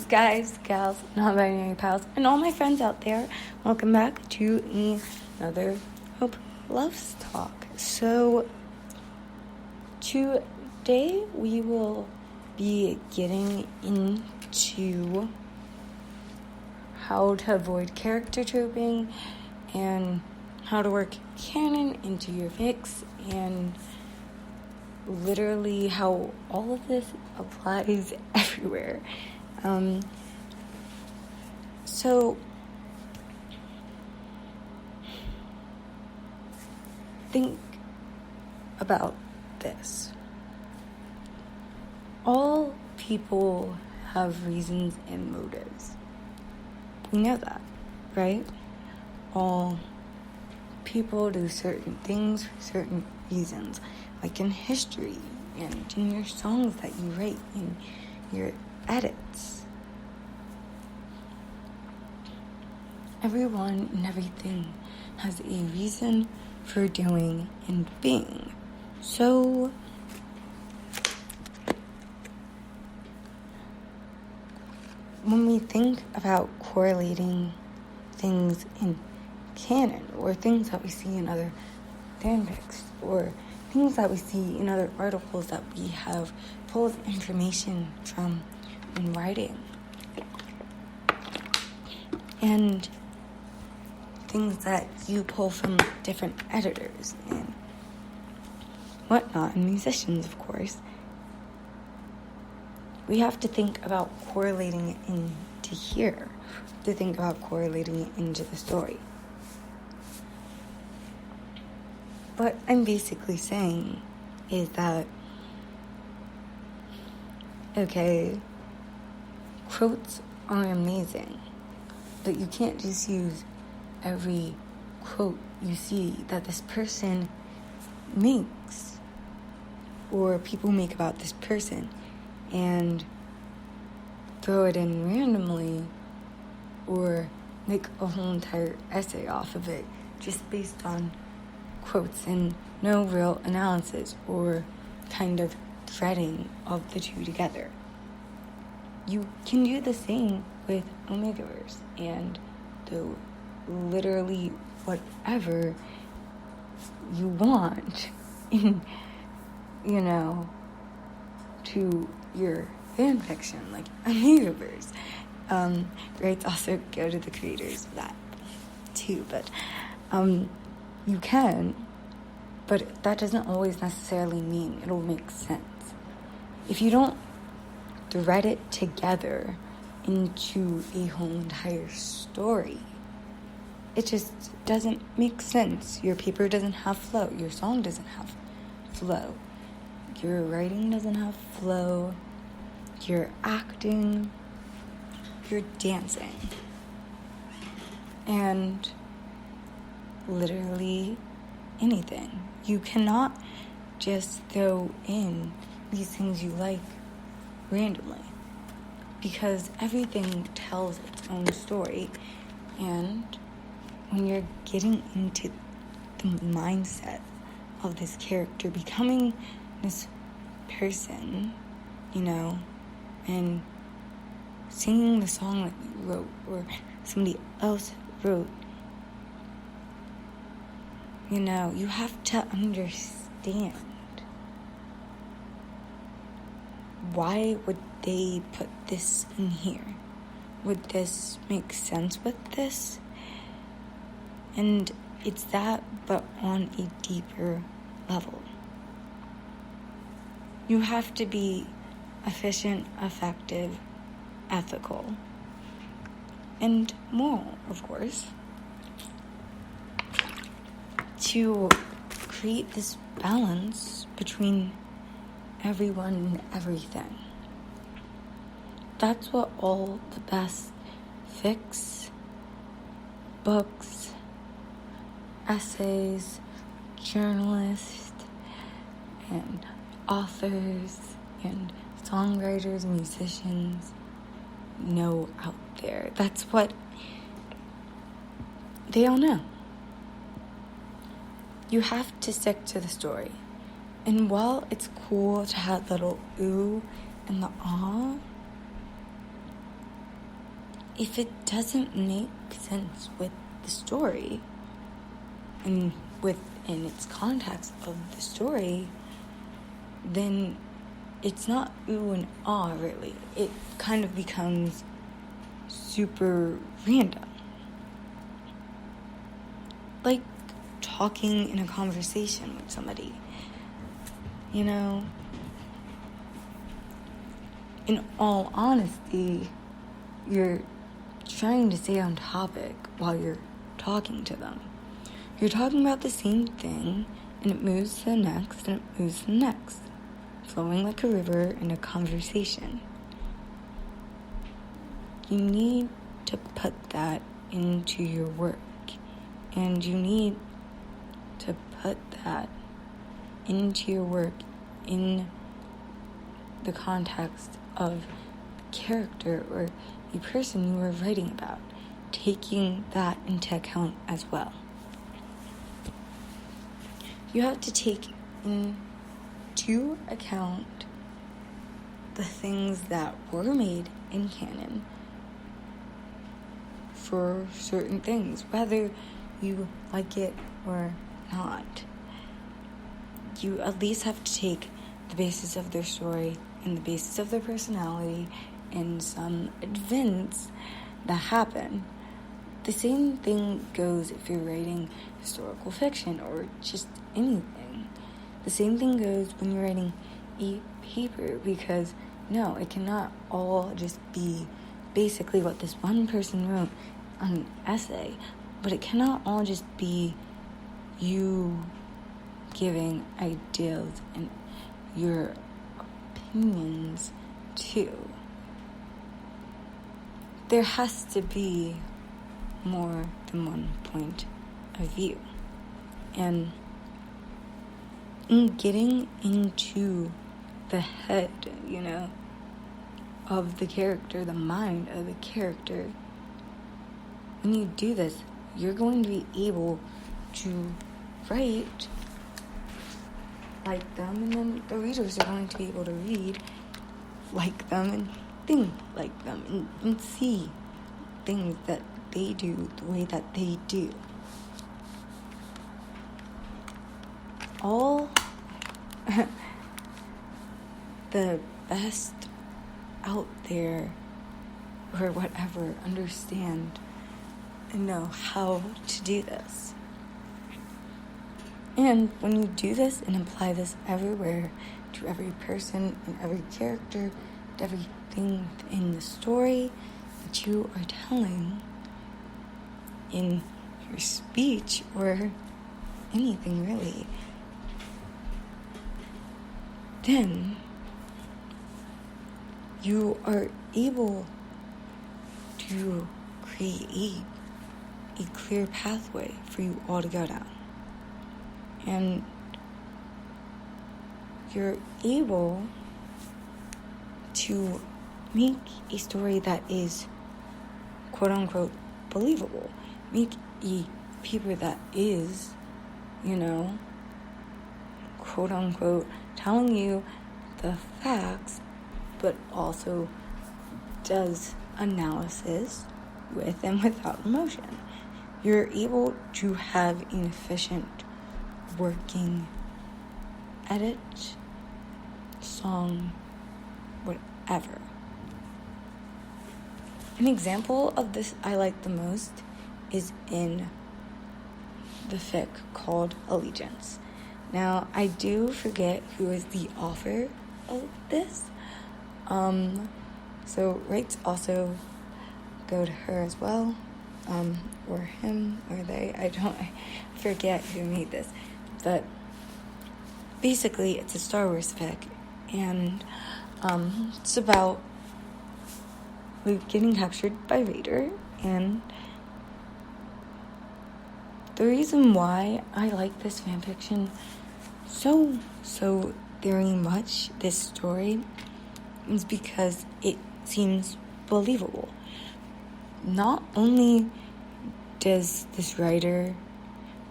guys, gals, non-binary pals, and all my friends out there. Welcome back to another Hope Loves Talk. So, today we will be getting into how to avoid character troping and how to work canon into your mix and literally how all of this applies everywhere. So think about this. All people have reasons and motives. We know that, right? All people do certain things for certain reasons, like in history and in your songs that you write, in your edits. Everyone and everything has a reason for doing and being. So, when we think about correlating things in canon, or things that we see in other fanfics, or things that we see in other articles that we have pulled information from in writing, and things that you pull from different editors and whatnot, and musicians, of course, we have to think about correlating it into here, to think about correlating it into the story. What I'm basically saying is that, okay, quotes are amazing, but you can't just use every quote you see that this person makes or people make about this person and throw it in randomly or make a whole entire essay off of it just based on quotes and no real analysis or kind of threading of the two together. You can do the same with Omegaverse and the literally whatever you want in, to your fan fiction, like Omegaverse. Rights also go to the creators of that too, but you can, but that doesn't always necessarily mean it'll make sense. If you don't thread it together into a whole entire story, it just doesn't make sense. Your paper doesn't have flow. Your song doesn't have flow. Your writing doesn't have flow. Your acting, your dancing, and literally anything. You cannot just throw in these things you like randomly, because everything tells its own story. And when you're getting into the mindset of this character becoming this person, and singing the song that you wrote or somebody else wrote, you have to understand, why would they put this in here? Would this make sense with this? And it's that, but on a deeper level. You have to be efficient, effective, ethical, and moral, of course, to create this balance between everyone and everything. That's what all the best fics, books, essays, journalists, and authors, and songwriters, musicians know out there. That's what they all know. You have to stick to the story. And while it's cool to have little ooh and the ah, if it doesn't make sense with the story and within its context of the story, then it's not ooh and ah, really. It kind of becomes super random. Like talking in a conversation with somebody. You know? In all honesty, you're trying to stay on topic while you're talking to them. You're talking about the same thing, and it moves to the next, and it moves to the next, flowing like a river in a conversation. You need to put that into your work, and you need to put that into your work in the context of character or the person you are writing about, taking that into account as well. You have to take into account the things that were made in canon for certain things, whether you like it or not. You at least have to take the basis of their story and the basis of their personality and some events that happen. The same thing goes if you're writing historical fiction or just anything. The same thing goes when you're writing a paper, because no, it cannot all just be basically what this one person wrote on an essay, but it cannot all just be you giving ideas and your opinions too. There has to be more than one point of view. And in getting into the head, of the character, the mind of the character, when you do this, you're going to be able to write like them, and then the readers are going to be able to read like them and think like them and see things that they do the way that they do. All the best out there or whatever understand and know how to do this. And when you do this and apply this everywhere, to every person and every character, to everything in the story that you are telling in your speech or anything really, then you are able to create a clear pathway for you all to go down. And you're able to make a story that is quote-unquote believable. Make a paper that is, quote-unquote telling you the facts, but also does analysis with and without emotion. You're able to have an efficient working edit, song, whatever. An example of this I like the most is in the fic called Allegiance. Now, I do forget who is the author of this. So rates also go to her as well, or him, or they. I forget who made this. But basically, it's a Star Wars fic, and it's about Luke getting captured by Vader, and the reason why I like this fanfiction so very much, this story, is because it seems believable. Not only does this writer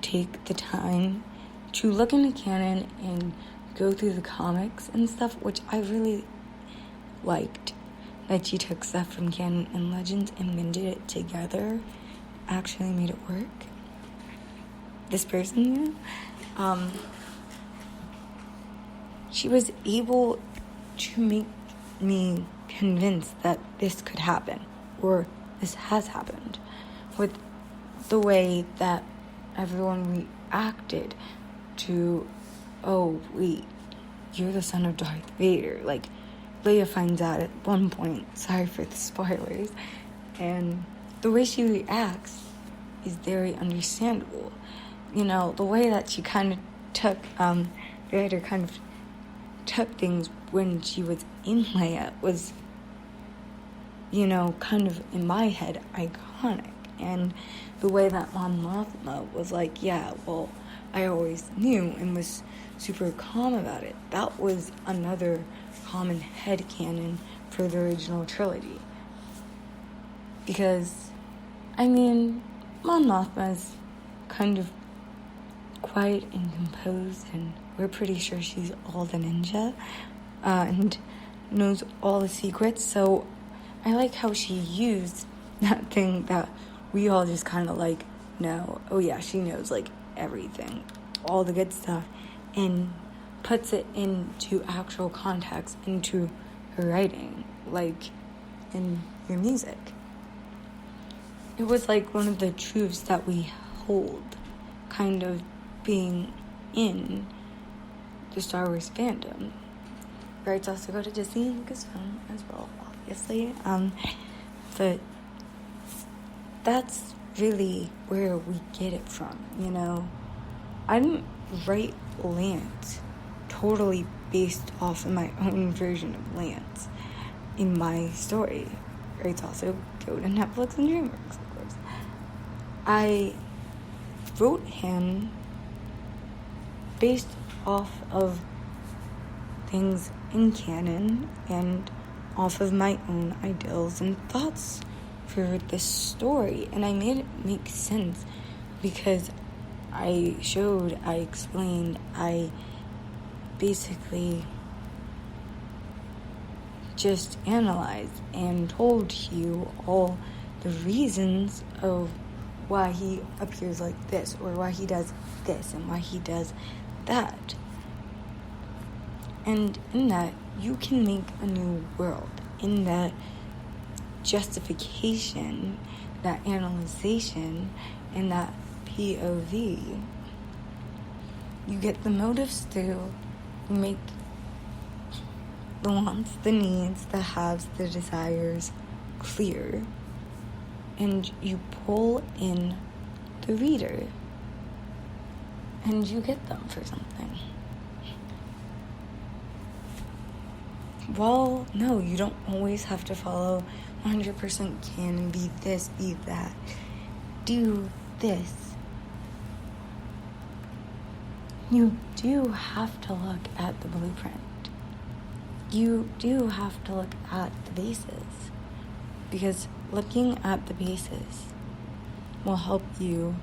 take the time to look into canon and go through the comics and stuff, which I really liked. Like, she took stuff from canon and legends and blended it together, actually made it work. This person, she was able to make me convinced that this could happen, or this has happened, with the way that everyone reacted to, oh, wait, you're the son of Darth Vader. Like, Leia finds out at one point, sorry for the spoilers, and the way she reacts is very understandable. You know, the way that she kind of took, Vader kind of took things when she was in Leia was, you know, kind of, in my head, iconic. And the way that Mon Mothma was like, yeah, well, I always knew, and was super calm about it. That was another common headcanon for the original trilogy. Because, I mean, Mon Mothma's kind of quiet and composed, and we're pretty sure she's all the ninja, and knows all the secrets. So I like how she used that thing that we all just kind of like know. Oh yeah, she knows like everything, all the good stuff, and puts it into actual context, into her writing, like in your music. It was like one of the truths that we hold, kind of being in the Star Wars fandom. Rights also go to Disney and Lucasfilm as well, obviously. But that's really where we get it from, you know. I didn't write Lance totally based off of my own version of Lance in my story. Rights also go to Netflix and DreamWorks, of course. I wrote him based off of things in canon and off of my own ideals and thoughts for this story. And I made it make sense because I showed, I explained, I basically just analyzed and told you all the reasons of why he appears like this, or why he does this, and why he does that. And in that, you can make a new world. In that justification, that analyzation, and that POV, you get the motives through, you make the wants, the needs, the haves, the desires clear, and you pull in the reader, and you get them for something. Well, no, you don't always have to follow 100% canon, be this, be that, do this. You do have to look at the blueprint. You do have to look at the bases, because looking at the bases will help you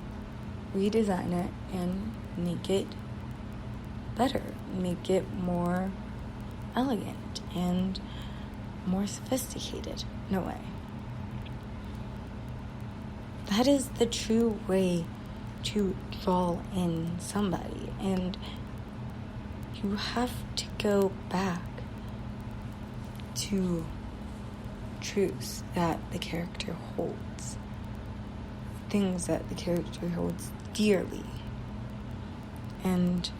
redesign it and make it better, make it more elegant and more sophisticated in a way. That is the true way to draw in somebody, and you have to go back to truths that the character holds, things that the character holds dearly, and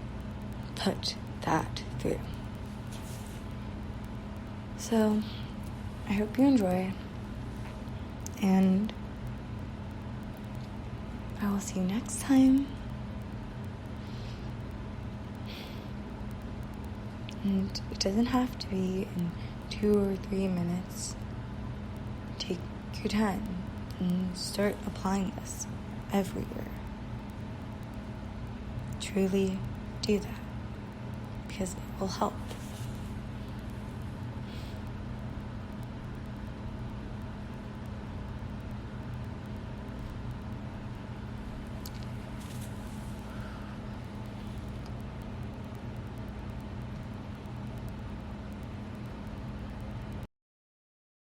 put that through. So, I hope you enjoy, and I will see you next time. And it doesn't have to be in 2 or 3 minutes. Take your time and start applying this everywhere. Truly do that, because it will help.